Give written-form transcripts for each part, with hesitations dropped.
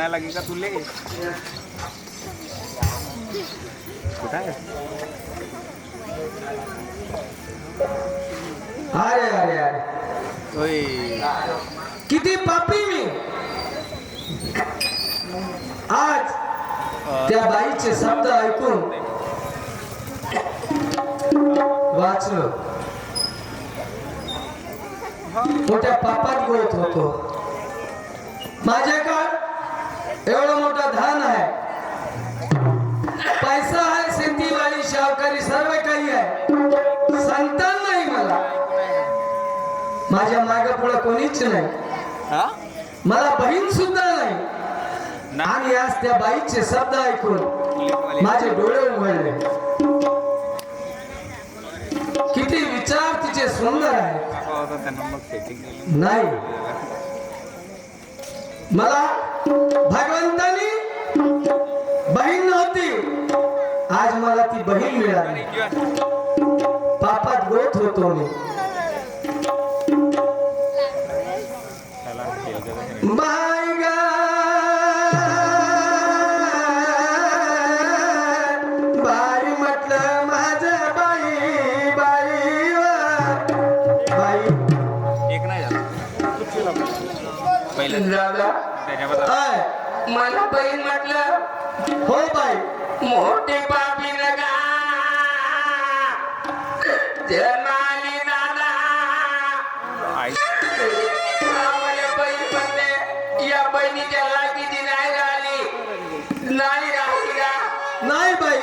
लागे का तुले कुठं आहे? अरे अरे अरे होय किती पापी मी आज त्या बाईचे शब्द ऐकून वाचलो, मोठ्या पापात गळत होतो. माझ्याकडे एवढं मोठं धान आहे, पैसा आहे, शेतीवाडी शाहकारी सर्व काही आहे, संतान नाही मला, माझ्या मागे पुढे कोणीच नाही, मला बहीण सुद्धा नाही. आणि आज त्या बाईचे शब्द ऐकून माझे डोळे उघडले. किती विचार तिचे सुंदर आहे. नाही, मला भगवंतानी बहीण नव्हती, आज मला ती बहीण मिळाली. पापात गळत होतो मी. बाई गा बाई म्हटलं माझं बाई बाई बाई एक नाही झालं पहिलं दादा मला बहीण म्हटलं हो बाई मोठे पापी नका जन्माली दादा आई आम्हाला बहीण म्हणते, या बहिणीच्या लाकीची नाही राहिली, नाही राहिली का? नाही बाई,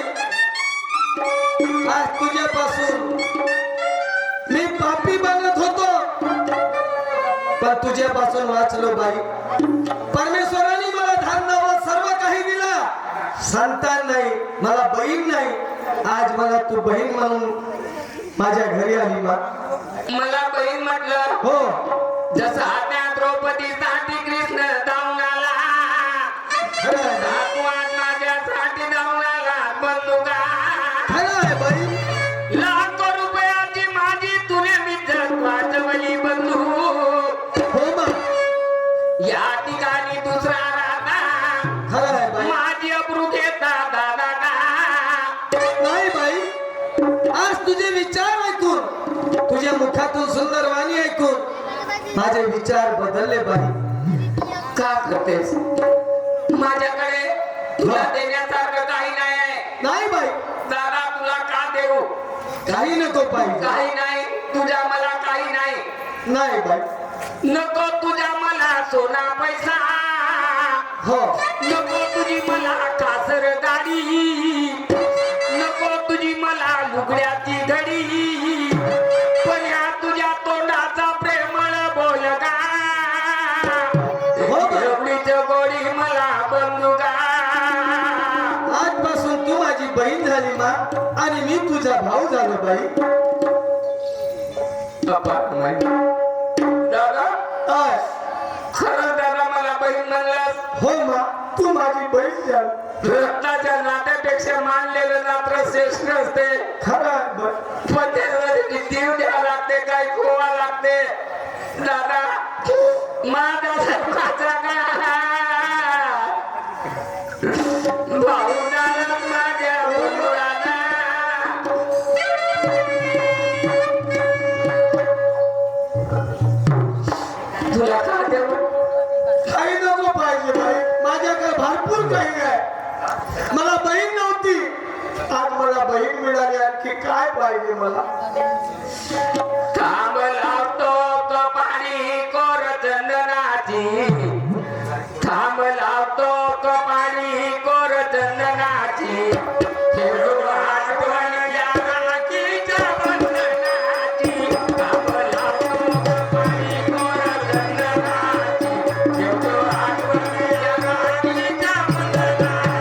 आज तुझ्यापासून मी पापी बनत होतो, पण तुझ्यापासून वाचलो बाई. परमेश्वराने मला धान नाव सर्व काही दिला, संतान नाही, मला बहीण नाही. आज मला तू बहीण म्हणून माझ्या घरी आली. मला बहीण म्हटलं हो, जसं आता द्रौपदीसाठी कृष्ण धावून आला, माझ्यासाठी धावून आला बंधुका. खरं आहे बाई. लाखो रुपयाची माझी तुने मित्र वाचवली बंधू. हो बा, या ठिकाणी दुसरा राधा खरं आहे बाई. माझी अब्रू घेता दादा का. नाही बाई, आज तुझे विचार ऐकून, तुझ्या मुखातून सुंदर वाणी ऐकून माझे विचार बदलले बाई. का करतेस? माझ्याकडे तुला देण्यासारखं काही नाही आहे. नाही बाई, दादा तुला का देऊ? काही नको पाहिजे. काही नाही, तुझ्या मला काही नाही. नाही बाई. नको तुझ्या मला सोना पैसा, हो, नको तुझी मला कासर गाडी, नको तुझी मला लुगड्याची घडी, पण या तुझ्या तोंडाचा प्रेमळ बोल का. हो बाई. एवढीच गोडी मला बंधुका. आजपासून तू माझी बहीण झाली मा, आणि मी तुझा भाऊ झालो बाई. दादा आय, खरं दादा मला बहीण म्हणलास. हो मा, तू माझी बहीण झाली. रक्ताच्या नात्यापेक्षा मानलेलं नात्र श्रेष्ठ असते. खरं आहे बाई. पण त्यासाठी जीव द्यावा लागते, काही खोवा लागते. दादा माझा माझा भाऊ दादा माझ्या भाऊ दादा. तुला का देऊ? काही नको पाहिजे बाई, माझ्याकडे भरपूर काही आहे. मला बहीण नव्हती, आज मला बहीण मिळाली. आणखी काय पाहिजे मला? थांब लावतो कपाळी कोर चंदनाची, थांब लावतो कपाळी कोर चंदनाची, खेळू आठवण या राखीच्या बंधनाची. थांब लावतो कपाळी कोर चंदनाची, खेळू आठवण या राखीच्या बंधनाची.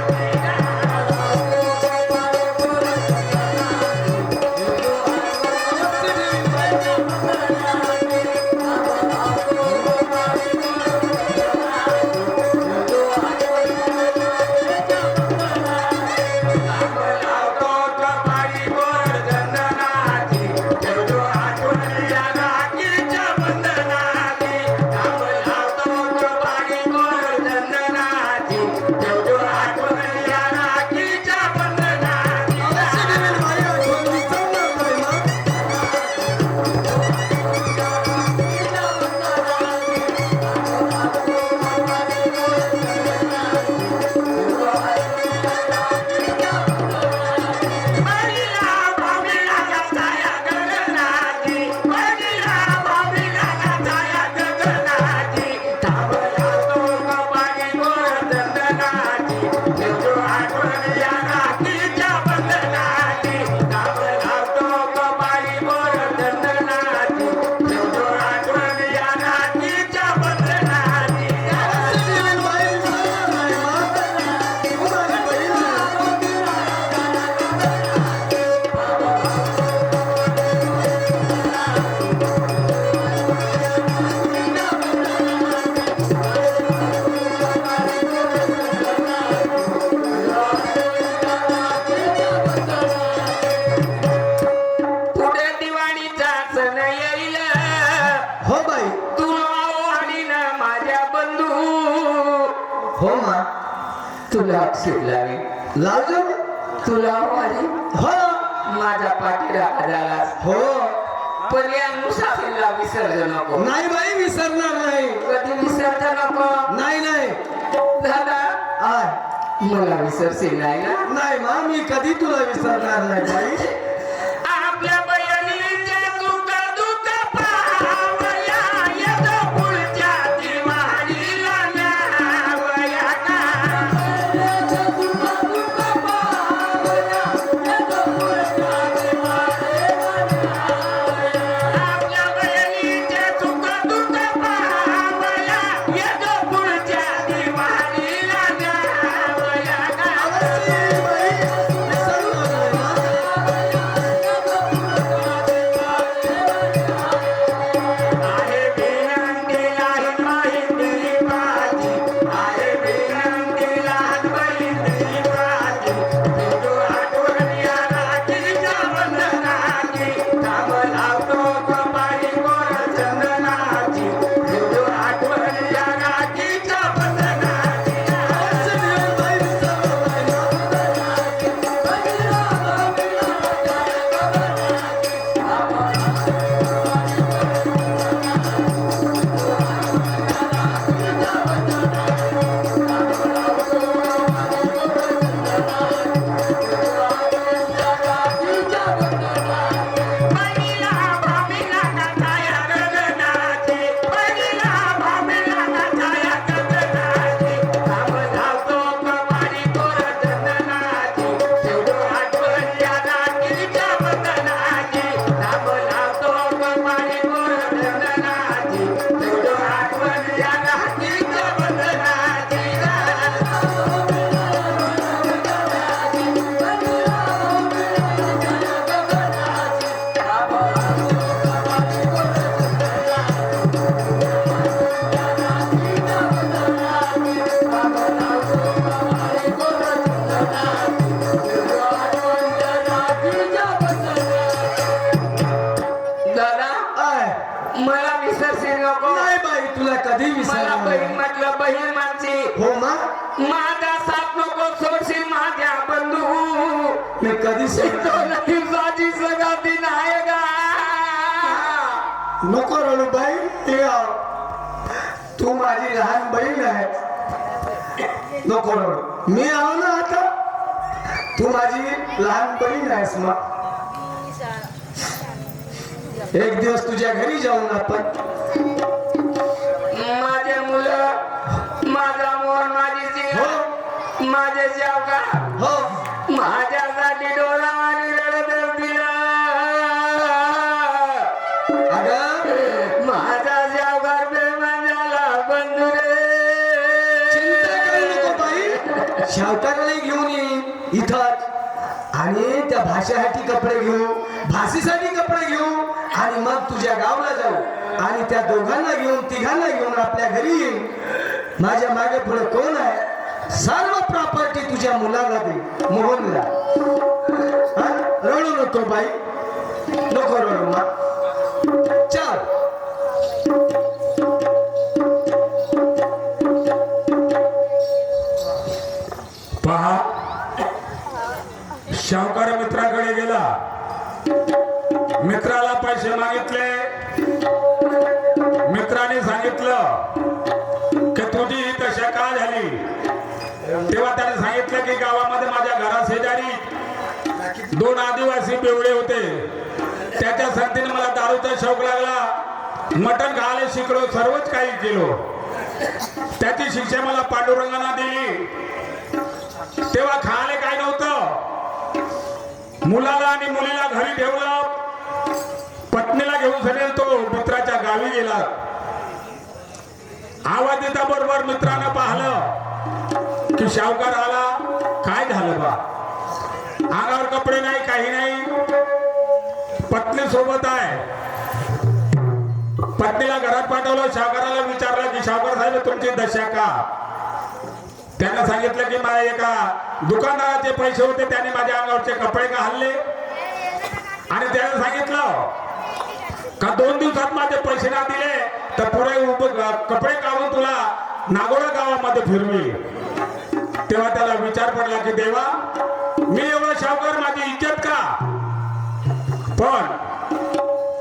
शिकलावी लाजून तुला माझी हो माझ्या पाठीला आला हो पण या मुसाफिरला विसर्जन नको नाही बाई विसरणार नाही कधी विसर्जन नको नाही नाही दादा आय मला विसरशील नाही ना नाही मा मी कधी तुला विसरणार नाही बाई आपल्या बहिणीचे दुःख दुःख पाहावया येतो पुढच्या दिवाळीला न्यावया का आपल्या बहिणीचे दुःख दुःख पाहावया येतो पुढच्या दिवाळीला न्यावया का अवश्य बाई, विसरणार नाही मा. आहे विनंती लहान बहिणी माझी आहे विनंती लहान बहिणी माझी तुझो आठवण या राखीच्या बंधनाची काम लावतो कपाळी गोर चंदनाची तुझो आठवण या राखीच्या बंधनाची अवश्य देव बाई विसरणार नाही मा. पहिला भामीला कथाया गगनाची पहिला भामीला कथाया गगनाची काम धावतो कपाळी गोर चंदनाची तेवढं आठवण या राखीच्या बंधनाची काम धावतो कपाळी गोर चंदनाची तेवढं आठवण या राखीच्या बंधनाची दादा आय मला विसरशील नको नाही बाई तुला कधी मला विसरणार बहीण नाही. म्हटलं बहीण माझी हो मा माझा साथ नको सोडशील माझ्या बंधू मी कधी तो सोडणार नाही माझी सगाती नाही गा नको रडू बाई हे आव. तू माझी लहान बहीण आहे नको रडू मी आहो ना आता तू माझी लहान बहीण आहेस मग एक दिवस तुझ्या घरी जाऊन आपण माझे मुलं माझा मोहन माझी जीव हो माझे जावका हो माझ्यासाठी डोळा आणि रडत दिला अगं माझा जावकार बेमान झाला बंधू चिंता करू नको रे बाई शावकाराला घेऊन येईन इथंच आणि त्या भाषेसाठी कपडे घेऊ भाषेसाठी कपडे घेऊ आणि मग तुझ्या गावाला जाऊ आणि त्या दोघांना घेऊन तिघांना घेऊन आपल्या घरी येईन माझ्या मागे पुढे कोण आहे सर्व प्रॉपर्टी तुझ्या मुलाला दे मोहनला हा? रडू नको बाई नको रडू मा चल पहा शाहूकार मित्राकडे गेला मित्राला पैसे मागितले मित्राने सांगितलं की तुझी ही दशा का झाली तेव्हा त्याने सांगितलं की गावामध्ये माझ्या घरा शेजारी 2 आदिवासी बेवडे होते त्याच्या संगतीने मला दारूचा शौक लागला मटण खायला शिकलो सर्वच काही केलो त्याची शिक्षा मला पांडुरंगाने दिली तेव्हा खायला काय नव्हतं मुलाला आणि मुलीला घरी ठेवलं पत्नीला घेऊन सनेल तो मित्राच्या गावी गेला आवाज येता बरोबर मित्रानं पाहिलं की शाहूकार आला काय झालं बा अंगावर कपडे नाही काही नाही पत्नी सोबत आहे पत्नीला घरात पाठवलं शाहूकाराला विचारलं की शाहूकार साहेब तुमची दशा का त्याने सांगितलं की माझ्या एका दुकानदाराचे पैसे होते त्याने माझ्या अंगावरचे कपडे का हल्ले आणि त्याने सांगितलं का 2 दिवसात माझे पैसे ना दिले तर पुढे कपडे काढून तुला नागोडा गावामध्ये फिरवी तेव्हा त्याला विचार पडला की देवा, मी एवढा सावकार, माझी इज्जत का? पण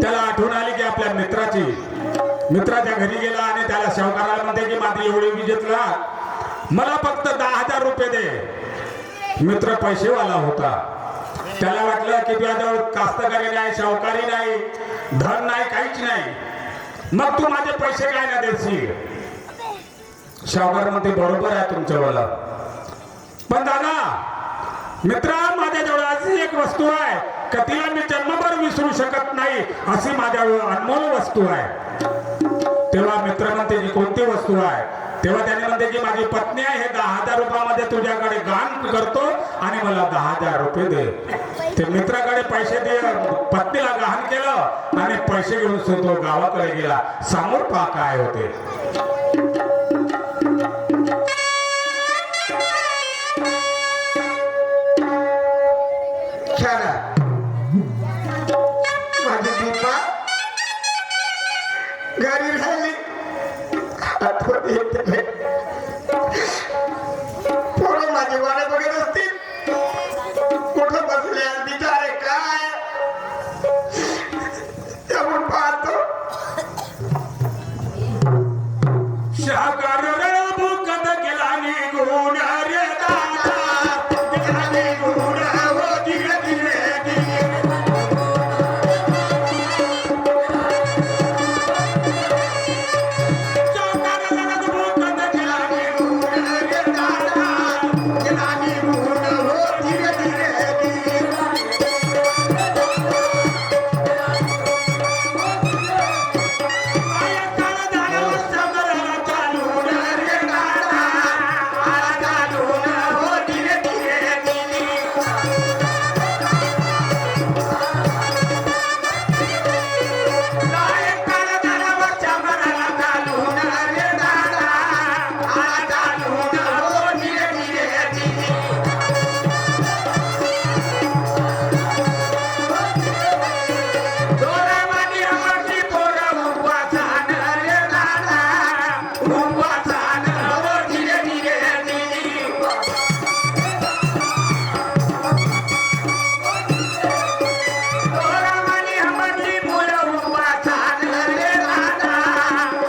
त्याला आठवण आली की आपल्या मित्राच्या घरी गेला आणि त्याला सावकाराला म्हणते की माझी एवढी इज्जत लाग, मला फक्त 10,000 रुपये दे. मित्र पैसेवाला होता. त्याला वाटलं की तुझ्याजवळ कास्तकारी नाही, सावकारी नाही, धन नाही, काहीच नाही, मग तू माझे पैसे काय ना देशील? सावकार म्हणते बरोबर आहे तुमच्यावाला, पण दादा मित्रा, माझ्याजवळ अशी एक वस्तू आहे का तिला मी जन्मभर विसरू शकत नाही, अशी माझ्याजवळ अनमोल वस्तू आहे. तेव्हा मित्र म्हणते की कोणती वस्तू आहे? तेव्हा त्याने म्हणते की माझी पत्नी आहे, हे 10,000 रुपयामध्ये तुझ्याकडे गाण करतो आणि मला 10,000 रुपये दे. ते मित्राकडे पैसे दे, पत्नीला गहाण केलं आणि पैसे घेऊन तो गावाकडे गेला. समोर पहा काय होते. माझी दीपा घरी राहिली, आठवण येते. पोरं माझी वाट बघत असतील, कुठं बसले बिचारे काय, त्यामुळे पाहतो. शाकार भूकत गेला निघून रे दादा, गेला निघून हो धीरे धीरे धीरे. शाकार भूकत गेला निघून रे दादा, गेला निघून हो धीरे धीरे धीरे. आया काळ झाल्यावर सागराला चालून रे दादा, आला चालून हो धीरे धीरे धीरे. आया काळ झाल्यावर सागराला चालून रे दादा, आला चालून हो धीरे धीरे धीरे. दोरावानी आमची पोरं उपवासानं रे दादा, उपवासानं हो धीरे धीरे धीरे. दोरावानी आमची पोरं उपवासानं रे दादा,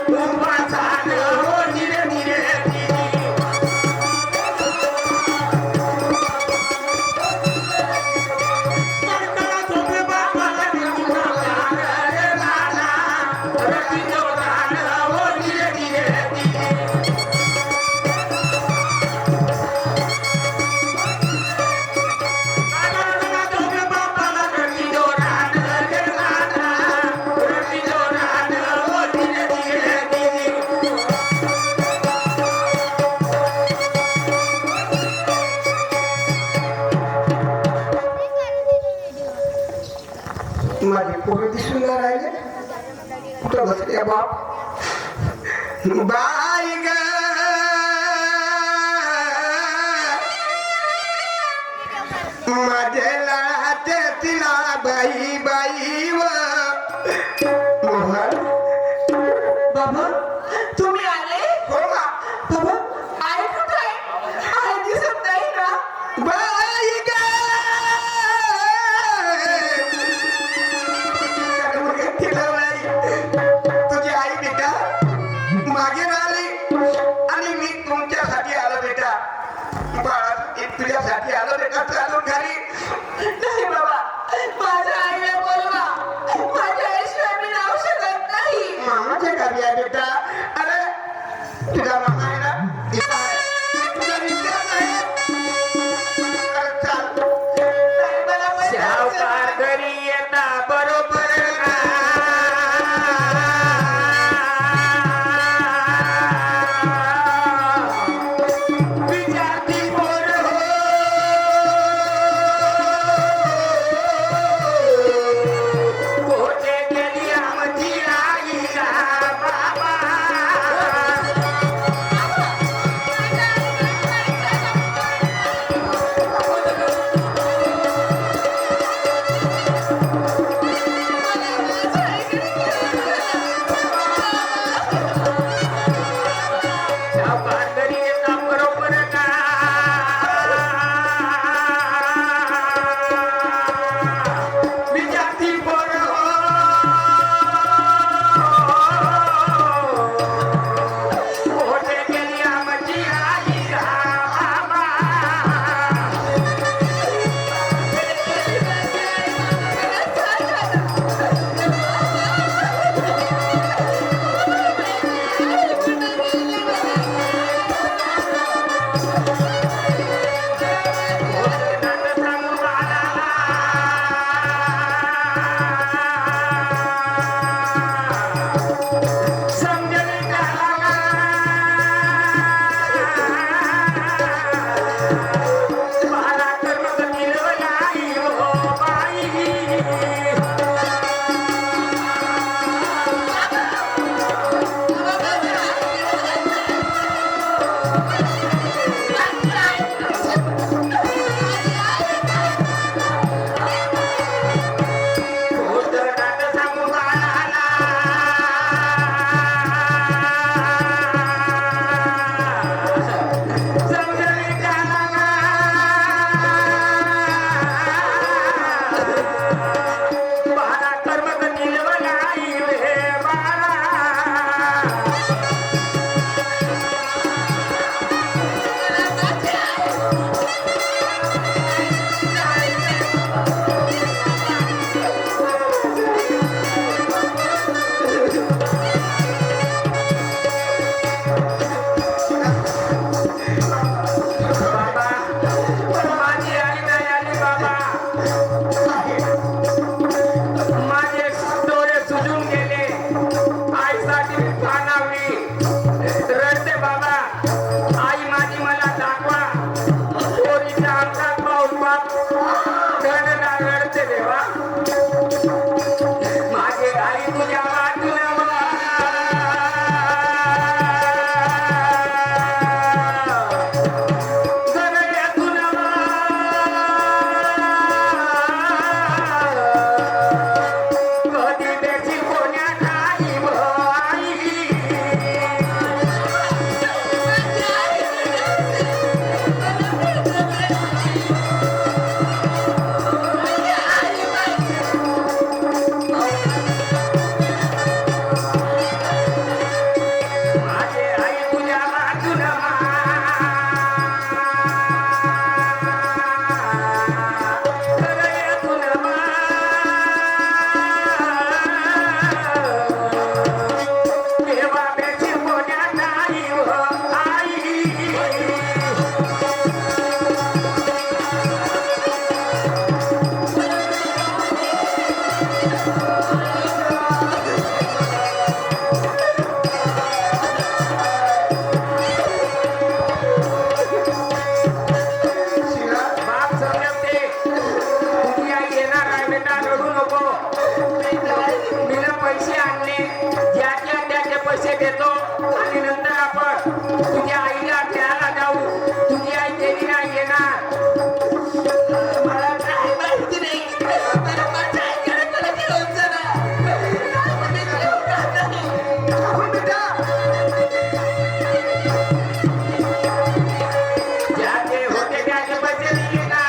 उपवासानं हो धीरे धीरे धीरे. कडकडा झोपे बापाला निघून रे दादा, रती जोरानं हो धीरे धीरे धीरे. कडकडा झोपे बापाला रती जोरानं रे दादा, रती जोरानं हो धीरे धीरे धीरे. माझे पोरं दिसून नाही राहिले, कुठं बसले बाप. बाई ग माझे लाटे तिला बाई बाई व मोहन. बाबा तुम्ही आले? हो ना बाबा आहे कुठे? आहे दिसत नाही ना. बाई ग तिला बाई, तुझी आई बेटा मागे आली आणि मी तुमच्यासाठी आलो बेटा, बाळासाठी तुझ्यासाठी आलो बेटा. चालून घरी. नाही बाबा, माझ्या आईला बोलवा. माझ्या आईशिवाय मी राहू शकत नाही. मामाच्या घरी आहे बेटा. अरे तुझा मामा आहे ना, इथं आहे. तुझा विचार नाही. अरे चाल. नाही, मला पण सावकार जायचं नाही. घरी येता बरोबर ना. विचारती पोर हो धन नागडते देवा माझे आई तुझ्या वाटून पैसे देतो आणि नंतर आपण तुझ्या आईला खेळायला जाऊ. तुझी आई गेली नाही येणार. मला काय माहिती नाही मला माझ्या आईकडे मला घेऊन जा ना. मला घेऊन जा नाही. हो बेटा, ज्याचे होते त्याचे पैसे दिले ना.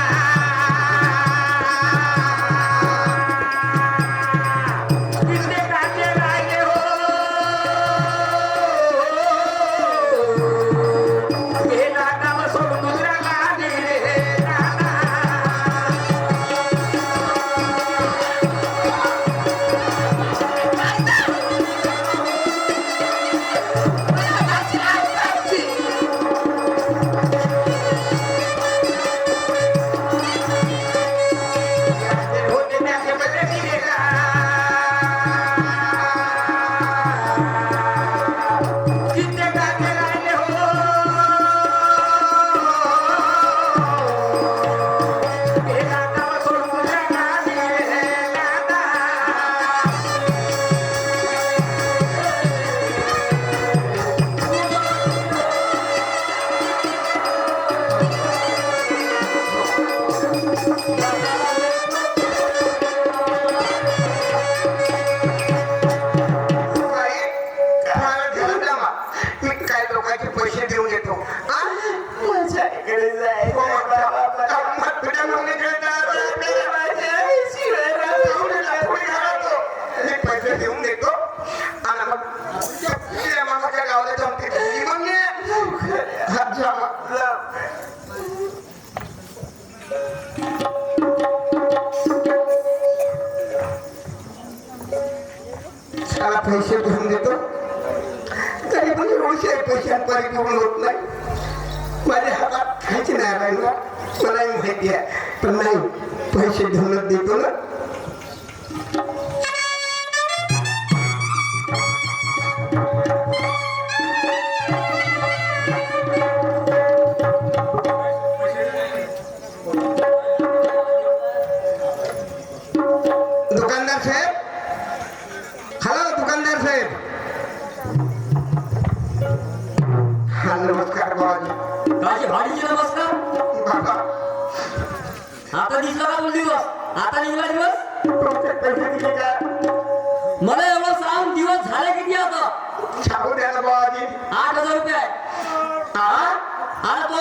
कित्येकाचे राहिले हो. गेला काम सोडून दुसऱ्याला दिले ना. माझी आई पाहिजे. ज्याचे होते त्याचे पैसे दिले ना. कित्येकाचे राहिले हो. गेला काम सोडून दुसऱ्याला दिले ना. बाई, मला घेऊन जा मा. मी काय लोकांचे पैसे देऊन येतो. हा? माझ्या आईकडे जायचं हो, बाबा. मग तुझ्या मम्मीकडे जा. माझ्या आईशिवाय राहू शकत मी पैसे देऊन देतो आणि मग तुझ्या मामाच्या गावाला जाऊन ते मग ये. हा, जा मग. त्याला पैसे घेऊन देतो तरी पण रोषे पैशांपारी पूर्ण होत नाही. माझ्या हातात काहीच नाही राहिलं. मलाही माहिती आहे पण नाही पैसे घेऊनच देतो ना. दुकानदार साहेब, हॅलो दुकानदार साहेब. हा नमस्कार बाबाजी. काशी भाडीची नमस्कार. बाबा आता दिसला का तो दिवस? आता निघाला दिवस? तुमचे पैसे दिले का? मला एवढं सांग, दिवस झाले किती आता? सांगू द्या ना बाबाजी. 8,000 रुपये. हा? आणि तो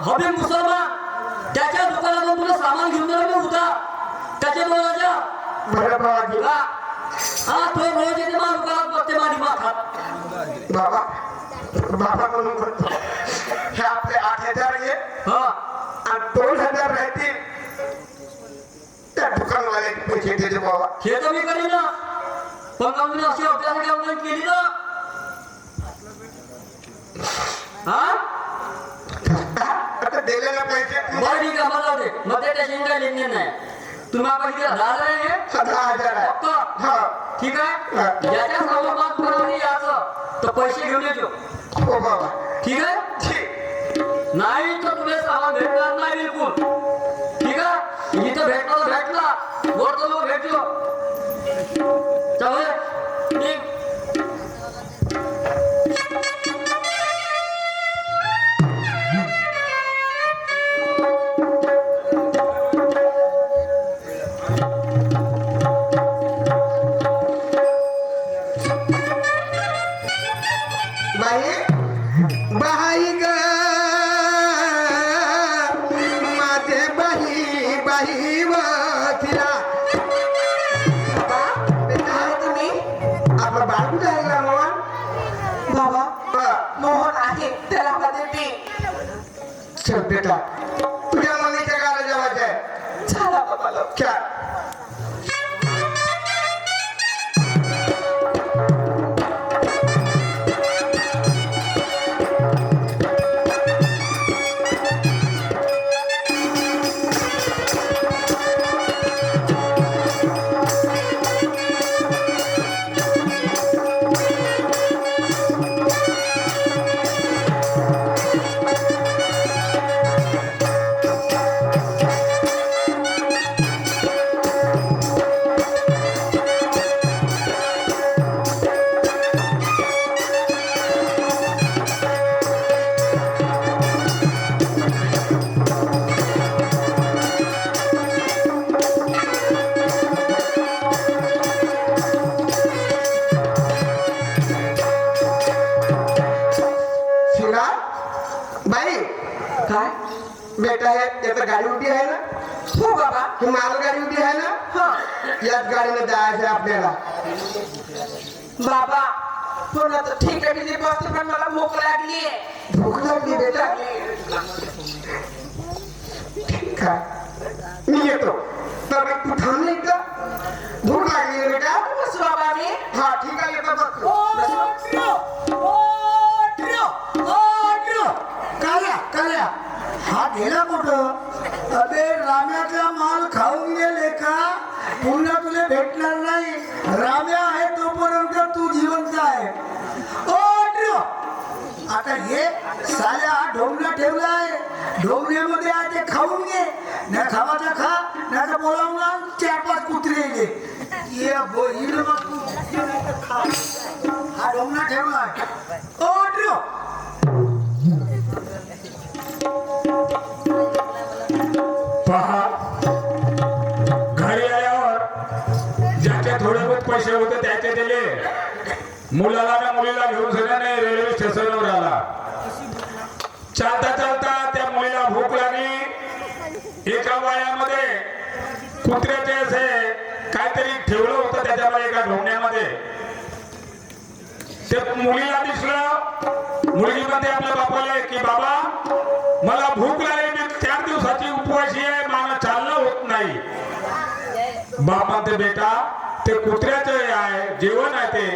हबीब मुसलमान त्याच्या दुकानातून तुला सामान घेऊन दिलं मी होता त्याच्या 2,000. बरं बाबाजी. हा तो रोज येते मा दुकानात बघते माझी मा खात. बाबा बाबा म्हणून म्हणतो हे आपले 8,000 आहे हा आणि 2,000 राहतील त्या दुकानवाल्याचे पैसे देते बाबा. हे तर मी करीन ना, पण कंपनी अशी आपल्यासाठी ऑनलाईन केली ना. हा आता दिलेले पैसे बरं ठीक आहे, मला दे. मग ते त्याशी काही लेनदेन नाही. तुम्ही आपण किती 10,000 आहे? 10,000 आहे. फक्त? हा. ठीक आहे. ज्याच्या संबंधात परवानगी याचं तर पैसे घेऊन येतो. हो बाबा. ठीक आहे. ठीक. नाही तर तुला सामान भेटणार नाही बिलकुल. इथं भेटला तर भेटला वर भेटलो चल निघ. बाई बाई ग माझे बाई बाई वथिला तुम्ही आपलं बाळ कुठे आहे का मोहन? बाबा हा. मोहन आहे त्याला देते. चल बेटा तुझ्या मम्मीच्या गाला जेवायचं आहे. चला बाबा लवकर. क्या शिवा बाई काय बेटा हे याचं गाडी उभी आहे ना? हो बाबा. ही मालगाडी उभी आहे ना? हा याच गाडीने जायचं आपल्याला. बाबा पुन्हा तर ठीक आहे मी बसते पण मला भूक लागलीये. भूक लागली बेटा? ठीक आहे मी येतो. तर तू थांब एकदा. भूक लागली आहे बेटा? बस बाबा मी. हा ठीक आहे येतो बघ. काल्या हा गेला कुठं? अबे राम्याचा माल खाऊन गेले का पुन्हा तुला भेटणार नाही. राम्या आहे तोपर्यंत तू जिवंत आहे. आता हे साल्या ढोंगणा ठेवलाय. ढोंगण्यामध्ये आहे ते खाऊन घे. नाही खावाचा खा नाही तर बोलावून आण 4-5 कुत्रे घे. ये बोल खा. हा ढोंगणा ठेवलाय. पहा घरी आल्यावर ज्याचे थोडे बहुत पैसे होते त्याचे दिले. मुलाला ना मुलीला घेऊन सगळ्याने रेल्वे स्टेशनवर आला. चालता चालता त्या मुलीला भूक लागली. एका वाड्यामध्ये कुत्र्याचे असे काहीतरी ठेवलं होतं त्याच्यामध्ये एका ढोंगण्यामध्ये. ते मुलीला दिसलं. मुलगी म्हणते आपल्या बापाला की बाबा मला भूक लागली. मी 4 दिवसाची उपवासी आहे. मला चालणं होत नाही. बाप म्हणते बेटा ते कुत्र्याचं आहे जेवण आहे ते